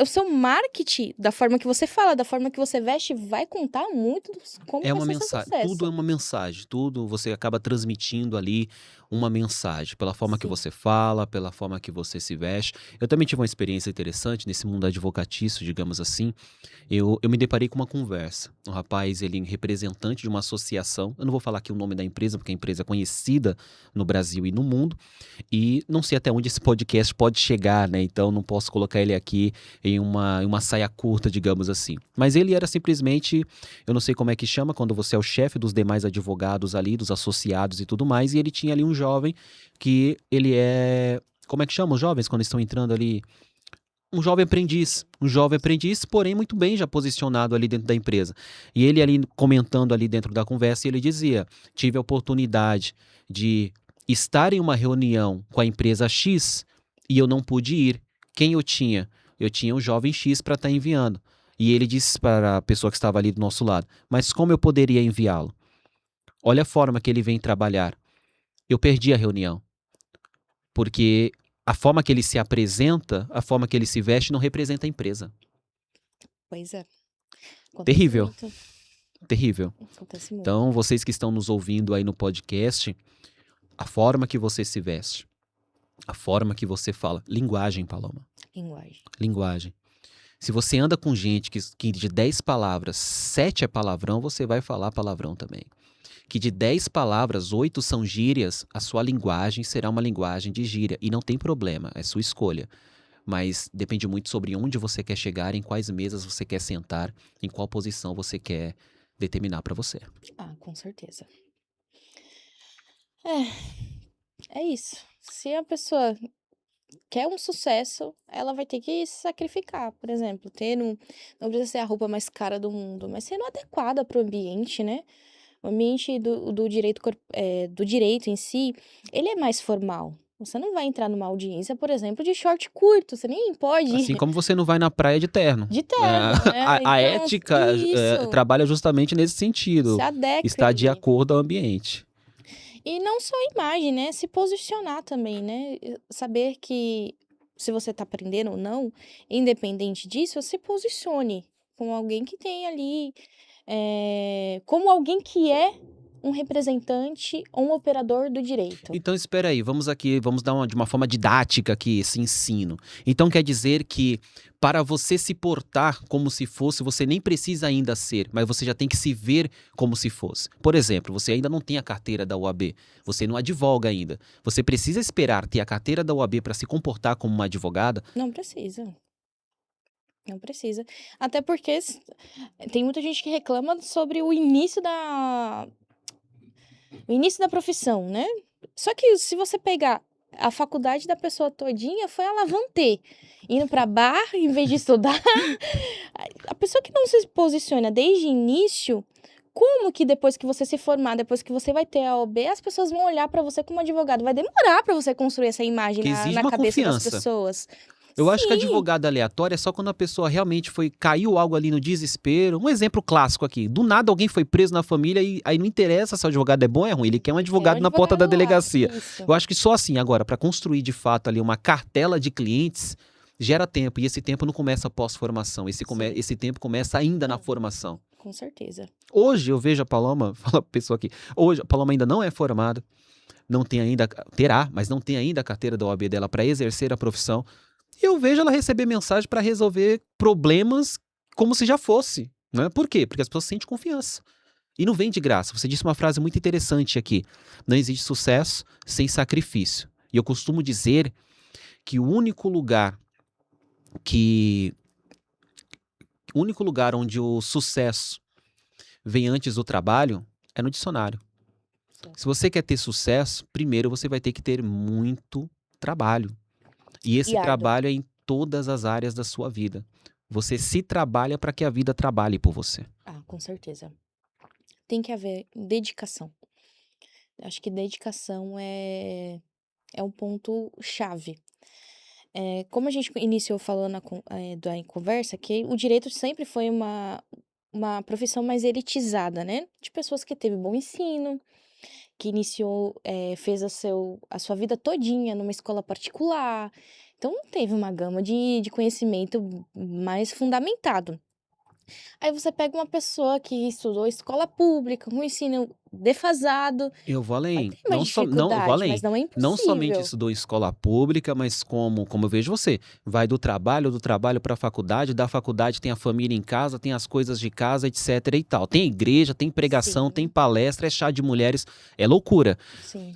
o seu marketing, da forma que você fala, da forma que você veste, vai contar muito como É vai uma ser seu mensagem, tudo sucesso. é uma mensagem, tudo você acaba transmitindo ali uma mensagem, pela forma que Sim. você fala, pela forma que você se veste. Eu também tive uma experiência interessante nesse mundo advocatício, digamos assim. Eu me deparei com uma conversa. Um rapaz, ele é representante de uma associação. Eu não vou falar aqui o nome da empresa, porque a empresa é conhecida no Brasil e no mundo. E não sei até onde esse podcast pode chegar, né? Então não posso colocar ele aqui em uma saia curta, digamos assim. Mas ele era simplesmente, eu não sei como é que chama, quando você é o chefe dos demais advogados ali, dos associados e tudo mais. E ele tinha ali um jovem que ele é. Como é que chama os jovens quando estão entrando ali? Um jovem aprendiz, porém muito bem já posicionado ali dentro da empresa. E ele ali comentando ali dentro da conversa, ele dizia: tive a oportunidade de estar em uma reunião com a empresa X e eu não pude ir. Quem eu tinha? Eu tinha o jovem X para estar enviando. E ele disse para a pessoa que estava ali do nosso lado: mas como eu poderia enviá-lo? Olha a forma que ele vem trabalhar. Eu perdi a reunião, porque a forma que ele se apresenta, a forma que ele se veste não representa a empresa. Pois é. Acontece Terrível, muito. terrível. Acontece muito. Então, vocês que estão nos ouvindo aí no podcast, a forma que você se veste, a forma que você fala, linguagem, Paloma, Linguagem. linguagem. Se você anda com gente que de 10 palavras, 7 é palavrão, você vai falar palavrão também. Que de 10 palavras, 8 são gírias, a sua linguagem será uma linguagem de gíria. E não tem problema, é sua escolha. Mas depende muito sobre onde você quer chegar, em quais mesas você quer sentar, em qual posição você quer determinar para você. Ah, com certeza. É isso. Se a pessoa quer um sucesso, ela vai ter que se sacrificar. Por exemplo, não precisa ser a roupa mais cara do mundo, mas sendo adequada para o ambiente, né? O ambiente do direito em si, ele é mais formal. Você não vai entrar numa audiência, por exemplo, de short curto. Você nem pode Assim ir como você não vai na praia de terno. de terno, né? A Então, ética isso. trabalha justamente nesse Se sentido. adeque Está de ali. acordo ao ambiente. E não só a imagem, né? Se posicionar também, né? Saber que se você tá aprendendo ou não, independente disso, se posicione como alguém que tem ali, como alguém que é um representante ou um operador do direito. Então, espera aí, vamos dar de uma forma didática aqui esse ensino. Então, quer dizer que para você se portar como se fosse, você nem precisa ainda ser, mas você já tem que se ver como se fosse. Por exemplo, você ainda não tem a carteira da OAB, você não advoga ainda. Você precisa esperar ter a carteira da OAB para se comportar como uma advogada? Não precisa. Não precisa. Até porque tem muita gente que reclama sobre o início da profissão, né? Só que se você pegar a faculdade da pessoa todinha, foi a Lavantê. Indo pra bar, em vez de estudar. A pessoa que não se posiciona desde o início, como que depois que você se formar, depois que você vai ter a OAB, as pessoas vão olhar pra você como advogado? Vai demorar pra você construir essa imagem Que exige na uma cabeça das confiança. pessoas. Eu acho que Sim, advogado aleatório é só quando a pessoa realmente caiu algo ali no desespero. Um exemplo clássico aqui. Do nada alguém foi preso na família e aí não interessa se o advogado é bom ou é ruim. Ele quer um advogado na porta da advogado lá. delegacia. Isso. Eu acho que só assim, agora, para construir de fato ali uma cartela de clientes, gera tempo. E esse tempo não começa pós-formação. Esse tempo começa ainda na formação. Com certeza. Hoje eu vejo a Paloma, fala pra pessoa aqui, hoje a Paloma ainda não é formada, não tem ainda, terá, mas não tem ainda a carteira da OAB dela para exercer a profissão. E eu vejo ela receber mensagem para resolver problemas como se já fosse. Né? Por quê? Porque as pessoas sentem confiança. E não vem de graça. Você disse uma frase muito interessante aqui. Não existe sucesso sem sacrifício. E eu costumo dizer que o único lugar onde o sucesso vem antes do trabalho é no dicionário. Certo. Se você quer ter sucesso, primeiro você vai ter que ter muito trabalho. E esse árduo. trabalho é em todas as áreas da sua vida. Você se trabalha para que a vida trabalhe por você. Ah, com certeza. Tem que haver dedicação. Acho que dedicação é um ponto chave. Como a gente iniciou falando da conversa, que o direito sempre foi uma profissão mais elitizada, né? De pessoas que teve bom ensino, que fez a sua vida todinha numa escola particular. Então, não teve uma gama de conhecimento mais fundamentado. Aí você pega uma pessoa que estudou escola pública, com ensino defasado, Eu vou vai além. ter mais Não, eu vou dificuldade, além. mas não é Não somente impossível. estudou em escola pública, mas como eu vejo você. Vai do trabalho para a faculdade, da faculdade tem a família em casa, tem as coisas de casa, etc e tal. Tem igreja, tem pregação, Sim. tem palestra, é chá de mulheres, é loucura. Sim,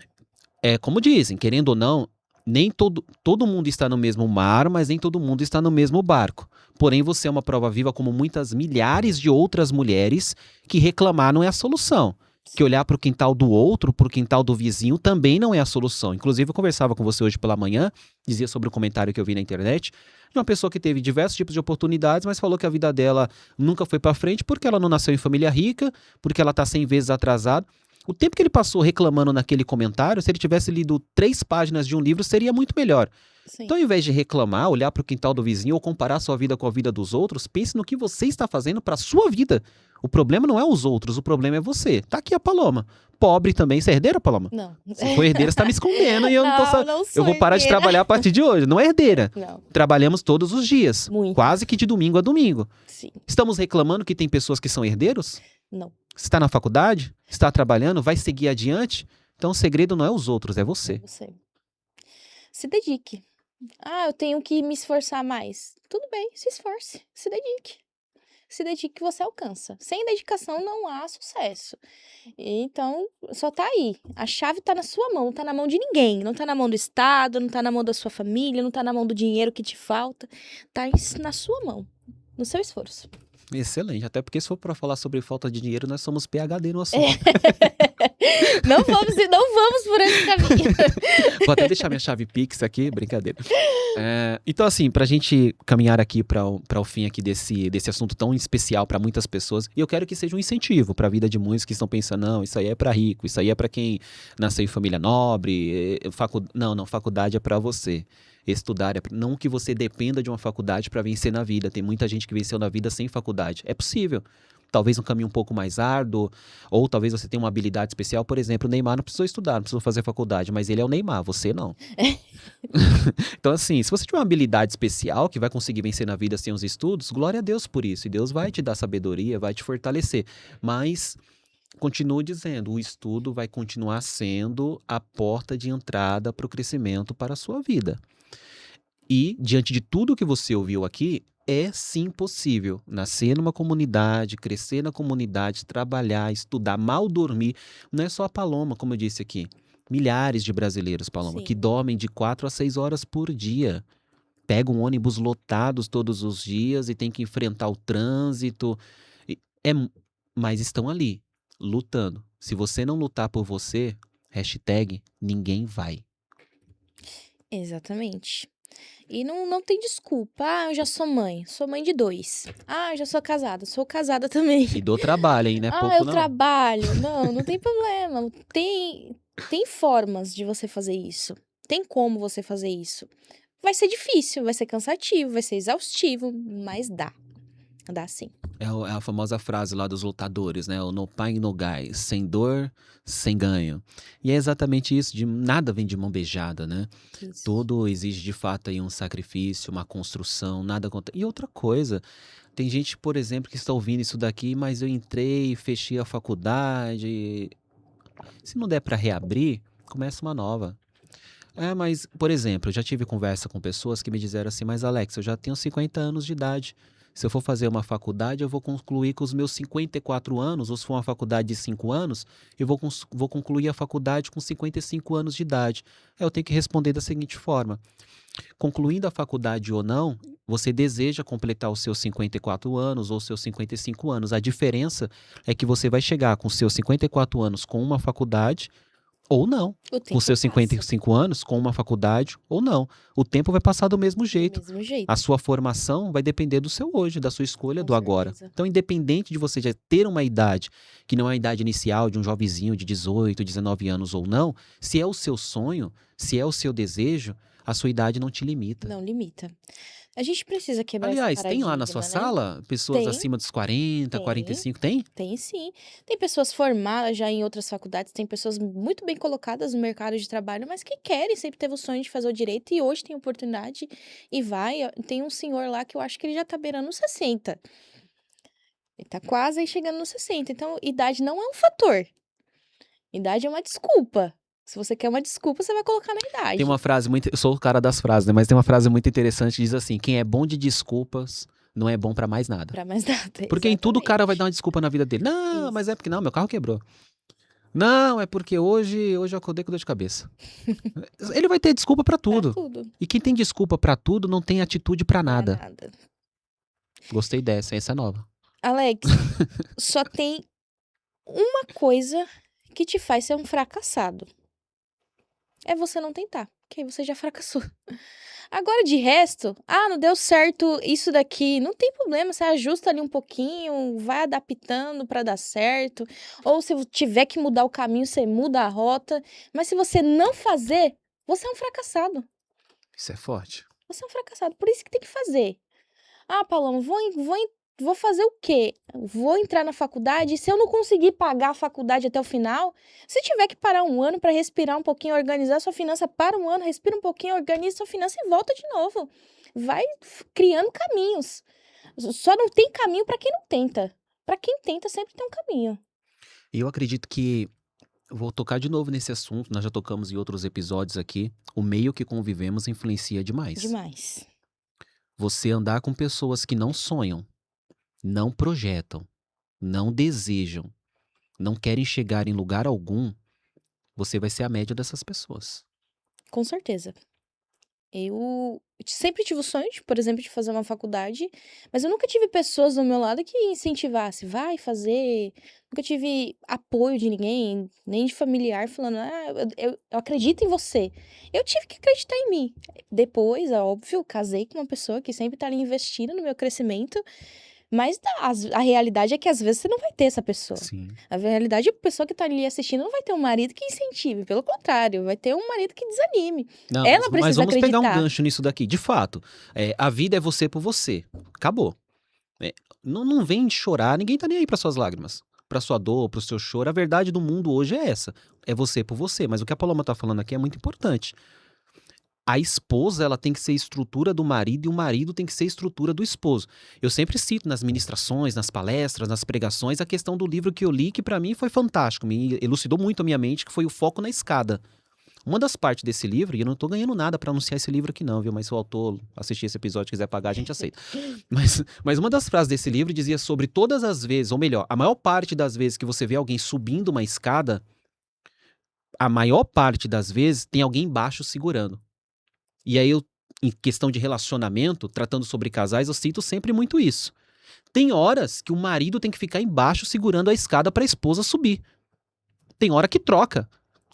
É como dizem, querendo ou não, nem todo mundo está no mesmo mar, mas nem todo mundo está no mesmo barco. Porém, você é uma prova viva como muitas milhares de outras mulheres que reclamar não é a solução. Que olhar para o quintal do outro, para o quintal do vizinho, também não é a solução. Inclusive, eu conversava com você hoje pela manhã, dizia sobre o comentário que eu vi na internet, de uma pessoa que teve diversos tipos de oportunidades, mas falou que a vida dela nunca foi para frente porque ela não nasceu em família rica, porque ela está 100 vezes atrasada. O tempo que ele passou reclamando naquele comentário, se ele tivesse lido 3 páginas de um livro, seria muito melhor. Sim. Então, ao invés de reclamar, olhar para o quintal do vizinho ou comparar sua vida com a vida dos outros, pense no que você está fazendo para a sua vida. O problema não é os outros, o problema é você. Tá aqui a Paloma. Pobre também. Você é herdeira, Paloma? Não. Se for herdeira, você tá me escondendo e eu não tô Não, não Eu sou vou parar de herdeira. trabalhar a partir de hoje. Não é herdeira. Não. Trabalhamos todos os dias. Muito. Quase que de domingo a domingo. Sim. Estamos reclamando que tem pessoas que são herdeiros? Não. Está na faculdade? Está trabalhando? Vai seguir adiante? Então o segredo não é os outros, é você. Você. Se dedique. Eu tenho que me esforçar mais. Tudo bem, se esforce. Se dedique. Se dedique que você alcança. Sem dedicação não há sucesso. Então, só tá aí. A chave tá na sua mão, não tá na mão de ninguém. Não tá na mão do Estado, não tá na mão da sua família, não tá na mão do dinheiro que te falta. Tá na sua mão, no seu esforço. Excelente, até porque se for para falar sobre falta de dinheiro, nós somos PhD no assunto. Não vamos por esse caminho. Vou até deixar minha chave Pix aqui, brincadeira. Então, assim, pra gente caminhar aqui para o fim aqui desse assunto tão especial para muitas pessoas, e eu quero que seja um incentivo para a vida de muitos que estão pensando, não, isso aí é para rico, isso aí é para quem nasceu em família nobre, não, faculdade é para você. Estudar, não que você dependa de uma faculdade para vencer na vida. Tem muita gente que venceu na vida sem faculdade. É possível. Talvez um caminho um pouco mais árduo, ou talvez você tenha uma habilidade especial. Por exemplo, o Neymar não precisou estudar, não precisou fazer faculdade, mas ele é o Neymar, você não. Então, assim, se você tiver uma habilidade especial que vai conseguir vencer na vida sem os estudos, glória a Deus por isso. E Deus vai te dar sabedoria, vai te fortalecer. Mas continuo dizendo, o estudo vai continuar sendo a porta de entrada para o crescimento para a sua vida. E, diante de tudo que você ouviu aqui, é sim possível nascer numa comunidade, crescer na comunidade, trabalhar, estudar, mal dormir. Não é só a Paloma, como eu disse aqui. Milhares de brasileiros, Paloma, Sim. que dormem de 4 a 6 horas por dia. Pegam ônibus lotados todos os dias e tem que enfrentar o trânsito. Mas estão ali, lutando. Se você não lutar por você, #ninguém vai. Exatamente. E não tem desculpa. Eu já sou mãe de 2. Eu já sou casada também. E dou trabalho, hein? Não é pouco Eu não. trabalho. Não tem problema. Tem formas de você fazer isso. Tem como você fazer isso. Vai ser difícil, vai ser cansativo, vai ser exaustivo, mas dá. Dá sim. É a famosa frase lá dos lutadores, né? O no pain, no gain. Sem dor, sem ganho. E é exatamente isso. Nada vem de mão beijada, né? Isso. Tudo exige de fato aí um sacrifício, uma construção, nada acontece. E outra coisa, tem gente, por exemplo, que está ouvindo isso daqui, mas eu entrei, fechei a faculdade. Se não der para reabrir, começa uma nova. Mas, por exemplo, eu já tive conversa com pessoas que me disseram assim, mas Alex, eu já tenho 50 anos de idade. Se eu for fazer uma faculdade, eu vou concluir com os meus 54 anos, ou se for uma faculdade de 5 anos, eu vou concluir a faculdade com 55 anos de idade. Eu tenho que responder da seguinte forma: concluindo a faculdade ou não, você deseja completar os seus 54 anos ou seus 55 anos. A diferença é que você vai chegar com seus 54 anos com uma faculdade ou não. O tempo Com seus passa. 55 anos, com uma faculdade ou não. O tempo vai passar do mesmo jeito. Do mesmo jeito. A sua formação vai depender do seu hoje, da sua escolha Com do agora. certeza. Então, independente de você já ter uma idade, que não é a idade inicial de um jovenzinho de 18, 19 anos ou não, se é o seu sonho, se é o seu desejo, a sua idade não te limita. Não limita. A gente precisa quebrar Aliás, esse tem lá na paradigma, sua né? sala pessoas Tem. acima dos 40, Tem. 45? Tem? Tem sim. Tem pessoas formadas já em outras faculdades, tem pessoas muito bem colocadas no mercado de trabalho, mas que querem, sempre teve o sonho de fazer o direito e hoje tem oportunidade e vai. Tem um senhor lá que eu acho que ele já tá beirando os 60. Ele tá quase aí chegando nos 60. Então, idade não é um fator. Idade é uma desculpa. Se você quer uma desculpa, você vai colocar na idade. Tem uma frase muito. Eu sou o cara das frases, né? Mas tem uma frase muito interessante que diz assim: quem é bom de desculpas não é bom pra mais nada. Pra mais nada. Porque em tudo o cara vai exatamente. dar uma desculpa na vida dele. Não, Isso. mas é porque não, meu carro quebrou. Não, é porque hoje eu acordei com dor de cabeça. Ele vai ter desculpa pra Pra tudo. tudo. E quem tem desculpa pra tudo não tem atitude pra Pra nada. nada. Gostei dessa, essa é nova. Alex, só tem uma coisa que te faz ser um fracassado. É você não tentar, que aí você já fracassou. Agora, de resto, não deu certo isso daqui, não tem problema, você ajusta ali um pouquinho, vai adaptando para dar certo. Ou se tiver que mudar o caminho, você muda a rota. Mas se você não fazer, você é um fracassado. Isso é forte. Você é um fracassado. Por isso que tem que fazer. Paloma, vou fazer o quê? Vou entrar na faculdade. Se eu não conseguir pagar a faculdade até o final, se tiver que parar um ano para respirar um pouquinho, organizar sua finança, para um ano, respira um pouquinho, organiza sua finança e volta de novo. Vai criando caminhos. Só não tem caminho para quem não tenta. Para quem tenta, sempre tem um caminho. E eu acredito que vou tocar de novo nesse assunto, nós já tocamos em outros episódios aqui. O meio que convivemos influencia demais. Demais. Você andar com pessoas que não sonham, não projetam, não desejam, não querem chegar em lugar algum, você vai ser a média dessas pessoas. Com certeza. Eu sempre tive o sonho, por exemplo, de fazer uma faculdade, mas eu nunca tive pessoas do meu lado que incentivasse, vai fazer. Nunca tive apoio de ninguém, nem de familiar, falando, eu acredito em você. Eu tive que acreditar em mim. Depois, é óbvio, casei com uma pessoa que sempre tá ali investindo no meu crescimento, mas a realidade é que às vezes você não vai ter essa pessoa. Sim. A realidade é que a pessoa que tá ali assistindo não vai ter um marido que incentive, pelo contrário, vai ter um marido que desanime. Não, Ela mas precisa vamos pegar um acreditar. gancho nisso daqui. De fato, a vida é você por você. Acabou. Não vem chorar, ninguém tá nem aí para suas lágrimas, para sua dor, para o seu choro. A verdade do mundo hoje é essa. É você por você. Mas o que a Paloma tá falando aqui é muito importante. A esposa, ela tem que ser estrutura do marido e o marido tem que ser estrutura do esposo. Eu sempre cito nas ministrações, nas palestras, nas pregações, a questão do livro que eu li, que para mim foi fantástico, me elucidou muito a minha mente, que foi O Foco na Escada. Uma das partes desse livro, e eu não tô ganhando nada para anunciar esse livro aqui não, viu? Mas se o autor assistir esse episódio e quiser pagar, a gente aceita. Mas uma das frases desse livro dizia sobre todas as vezes, ou melhor, a maior parte das vezes que você vê alguém subindo uma escada, a maior parte das vezes tem alguém embaixo segurando. E aí em questão de relacionamento, tratando sobre casais, eu cito sempre muito isso. Tem horas que o marido tem que ficar embaixo segurando a escada para a esposa subir. Tem hora que troca.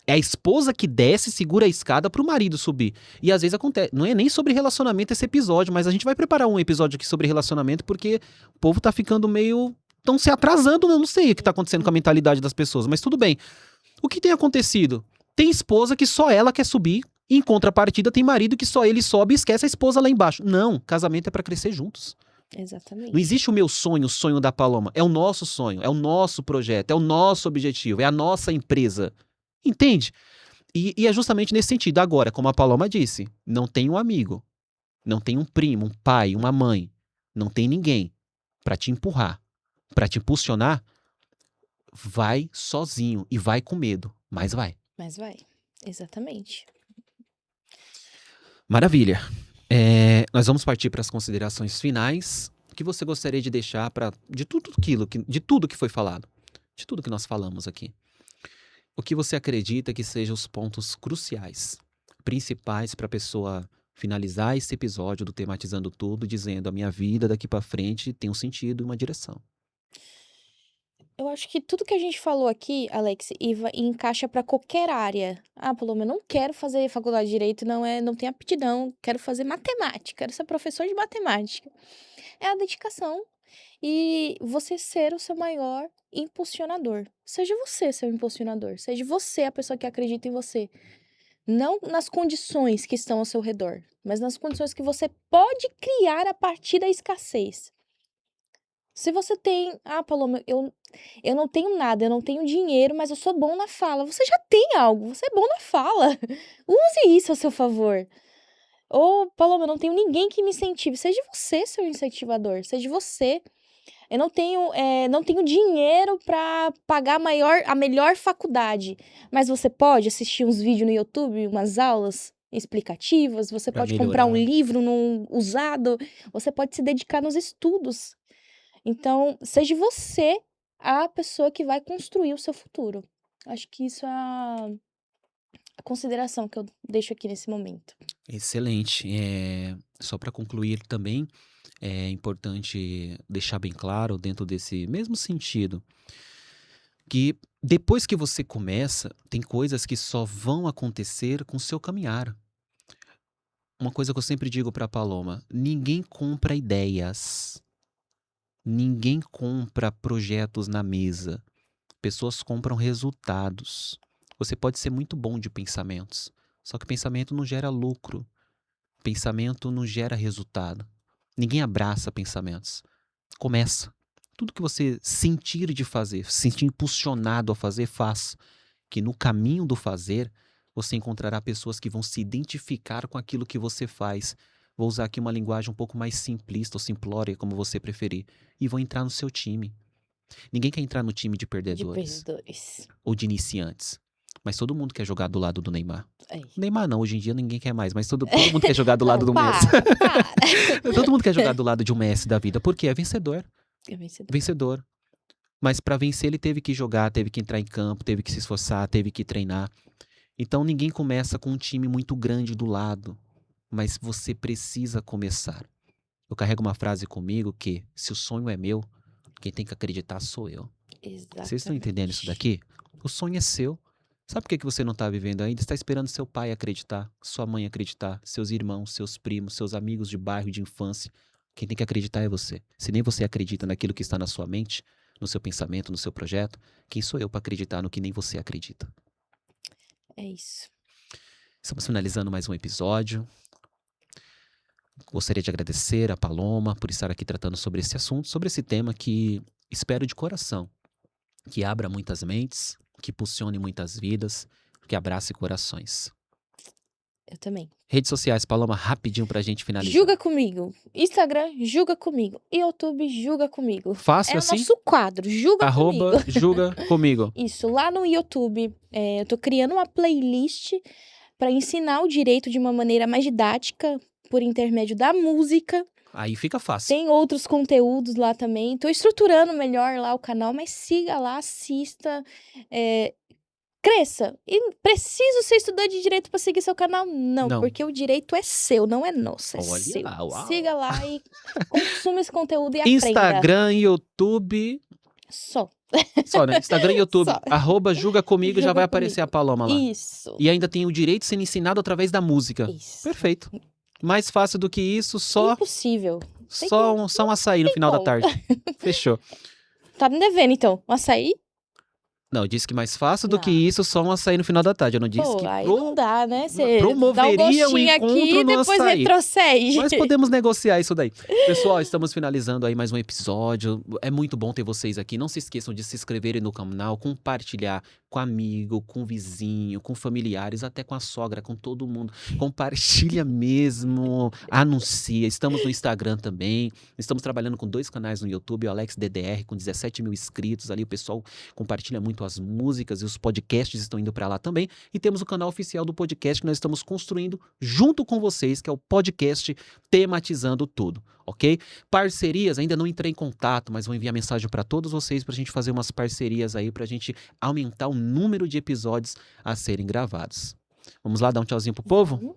É a esposa que desce e segura a escada para o marido subir. E às vezes acontece. Não é nem sobre relacionamento esse episódio, mas a gente vai preparar um episódio aqui sobre relacionamento porque o povo tá ficando meio. Estão se atrasando, né? Eu não sei o que tá acontecendo com a mentalidade das pessoas, mas tudo bem. O que tem acontecido? Tem esposa que só ela quer subir. E em contrapartida, tem marido que só ele sobe e esquece a esposa lá embaixo. Não, casamento é para crescer juntos. Exatamente. Não existe o meu sonho, o sonho da Paloma. É o nosso sonho, é o nosso projeto, é o nosso objetivo, é a nossa empresa. Entende? E é justamente nesse sentido. Agora, como a Paloma disse, não tem um amigo, não tem um primo, um pai, uma mãe, não tem ninguém para te empurrar, para te impulsionar. Vai sozinho e vai com medo, mas vai. Mas vai, exatamente. Maravilha. Nós vamos partir para as considerações finais. O que você gostaria de deixar de tudo que foi falado, de tudo que nós falamos aqui? O que você acredita que sejam os pontos cruciais, principais para a pessoa finalizar esse episódio do Tematizando Tudo, dizendo a minha vida daqui para frente tem um sentido e uma direção? Eu acho que tudo que a gente falou aqui, Alex, encaixa para qualquer área. Paloma, eu não quero fazer faculdade de direito, não tenho aptidão, quero fazer matemática, quero ser professor de matemática. É a dedicação e você ser o seu maior impulsionador. Seja você seu impulsionador, seja você a pessoa que acredita em você. Não nas condições que estão ao seu redor, mas nas condições que você pode criar a partir da escassez. Se você tem, Paloma, eu não tenho nada, eu não tenho dinheiro, mas eu sou bom na fala. Você já tem algo, você é bom na fala. Use isso a seu favor. Ou, Paloma, eu não tenho ninguém que me incentive. Seja você seu incentivador, seja você. Eu não tenho dinheiro para pagar a melhor faculdade, mas você pode assistir uns vídeos no YouTube, umas aulas explicativas, você Pra pode comprar um melhorar. livro usado, você pode se dedicar nos estudos. Então, seja você a pessoa que vai construir o seu futuro. Acho que isso é a consideração que eu deixo aqui nesse momento. Excelente. Só para concluir também, é importante deixar bem claro, dentro desse mesmo sentido, que depois que você começa, tem coisas que só vão acontecer com o seu caminhar. uma coisa que eu sempre digo pra Paloma: ninguém compra ideias, ninguém compra projetos na mesa. Pessoas compram resultados. Você pode ser muito bom de pensamentos, só que pensamento não gera lucro. Pensamento não gera resultado. Ninguém abraça pensamentos. Começa. Tudo que você sentir de fazer, se sentir impulsionado a fazer, faça. Que no caminho do fazer, você encontrará pessoas que vão se identificar com aquilo que você faz. Vou usar aqui uma linguagem um pouco mais simplista ou simplória, como você preferir. E vão entrar no seu time. Ninguém quer entrar no time de De perdedores perdedores. ou de iniciantes. Mas todo mundo quer jogar do lado do Neymar. Aí. O Neymar não, hoje em dia ninguém quer mais, mas todo mundo quer jogar do lado do Messi. Para. Todo mundo quer jogar do lado de um Messi da vida, porque é vencedor. É vencedor. Vencedor. Mas para vencer ele teve que jogar, teve que entrar em campo, teve que se esforçar, teve que treinar. Então ninguém começa com um time muito grande do lado, mas você precisa começar. Eu carrego uma frase comigo que, se o sonho é meu, quem tem que acreditar sou eu. Vocês estão entendendo isso daqui? O sonho é seu. Sabe por que você não está vivendo ainda? Você está esperando seu pai acreditar, sua mãe acreditar, seus irmãos, seus primos, seus amigos de bairro, de infância. Quem tem que acreditar é você. Se nem você acredita naquilo que está na sua mente, no seu pensamento, no seu projeto, quem sou eu para acreditar no que nem você acredita? É isso. Estamos finalizando mais um episódio. Gostaria de agradecer a Paloma por estar aqui tratando sobre esse assunto, sobre esse tema que espero de coração que abra muitas mentes, que impulsione muitas vidas, que abrace corações. Eu também. Redes sociais, Paloma, rapidinho pra gente finalizar. Julga comigo. Instagram, julga comigo. YouTube, julga comigo. Fácil É o assim? nosso quadro, julga comigo. @julga comigo. Isso, lá no YouTube, eu tô criando uma playlist para ensinar o direito de uma maneira mais didática, por intermédio da música. Aí fica fácil. Tem outros conteúdos lá também. Tô estruturando melhor lá o canal, mas siga lá, assista. Cresça. E preciso ser estudante de direito para seguir seu canal? Não, Não. porque o direito é seu, não é nosso, é Olha, seu. uau. Siga lá e consuma esse conteúdo e aprenda. Instagram, YouTube. Só. Só, né? Instagram e YouTube. Só. @julga comigo, já Julga vai aparecer a comigo. Paloma lá. Isso. E ainda tem o direito sendo ensinado através da música. Isso. Perfeito. Mais fácil do que isso, só Impossível. um açaí no final da como. tarde. Fechou. Tá me devendo, então. Um açaí? Não, eu disse que mais fácil do que Não. isso, só um açaí no final da tarde. Eu não disse Pô, que aí não dá, né? Você promoveria dá um o gostinho encontro aqui e no depois açaí. retrocede. Mas podemos negociar isso daí. Pessoal, estamos finalizando aí mais um episódio. É muito bom ter vocês aqui. Não se esqueçam de se inscreverem no canal, compartilhar com amigo, com vizinho, com familiares, até com a sogra, com todo mundo. Compartilha mesmo, anuncia. Estamos no Instagram também. Estamos trabalhando com 2 canais no YouTube, o Alex DDR com 17 mil inscritos. Ali o pessoal compartilha muito as músicas e os podcasts estão indo para lá também. E temos o canal oficial do podcast que nós estamos construindo junto com vocês, que é o podcast Tematizando Tudo, ok? Parcerias, ainda não entrei em contato, mas vou enviar mensagem para todos vocês para a gente fazer umas parcerias aí, para a gente aumentar o número de episódios a serem gravados. Vamos lá dar um tchauzinho pro povo? Vamos.